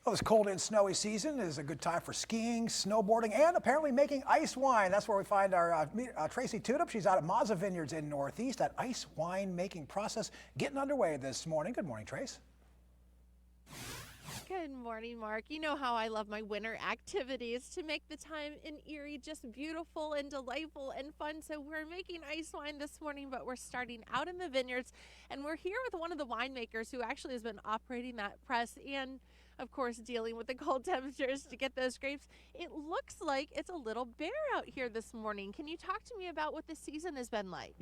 Well, this cold and snowy season is a good time for skiing, snowboarding, and apparently making ice wine. That's where we find our Tracy Tudup. She's out at Mazza Vineyards in Northeast. That ice wine making process getting underway this morning. Good morning, Trace. Good morning, Mark. You know how I love my winter activities to make the time in Erie just beautiful and delightful and fun. So we're making ice wine this morning, but we're starting out in the vineyards, and we're here with one of the winemakers who actually has been operating that press and, of course, dealing with the cold temperatures to get those grapes. It looks like it's a little bare out here this morning. Can you talk to me about what the season has been like?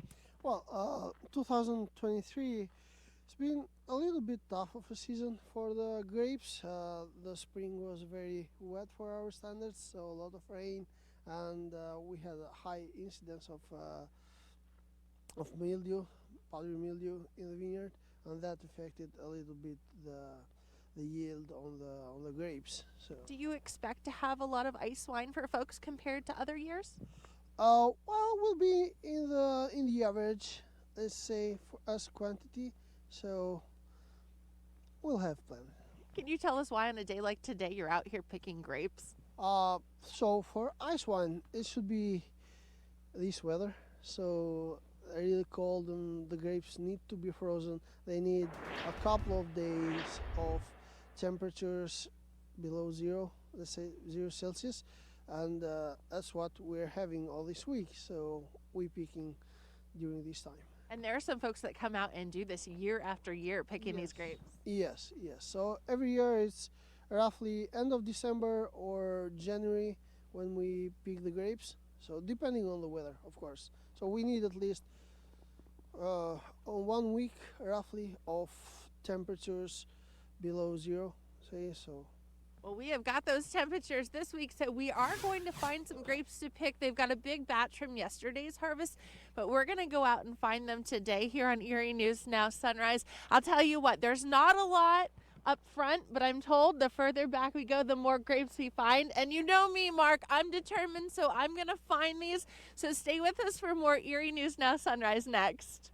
Well, 2023, it's been a little bit tough of a season for the grapes. The spring was very wet for our standards, so a lot of rain, and we had a high incidence of mildew, powdery mildew in the vineyard, and that affected a little bit the yield on the grapes. So, Do you expect to have a lot of ice wine for folks compared to other years? well, we'll be in the average, let's say, for us quantity. So we'll have plenty. Can you tell us why on a day like today you're out here picking grapes? So for ice wine, it should be this weather. So really cold, and the grapes need to be frozen. They need a couple of days of temperatures below zero, let's say 0 Celsius, and that's what we're having all this week. So we're picking during this time. And there are some folks that come out and do this year after year picking these grapes. Yes. So every year it's roughly end of December or January when we pick the grapes. So depending on the weather, of course. So we need at least on 1 week roughly of temperatures below zero. Say so. Well, we have got those temperatures this week, so we are going to find some grapes to pick. They've got a big batch from yesterday's harvest, but we're going to go out and find them today here on Erie News Now Sunrise. I'll tell you what, there's not a lot up front, but I'm told the further back we go, the more grapes we find. And you know me, Mark, I'm determined, so I'm going to find these. So stay with us for more Erie News Now Sunrise next.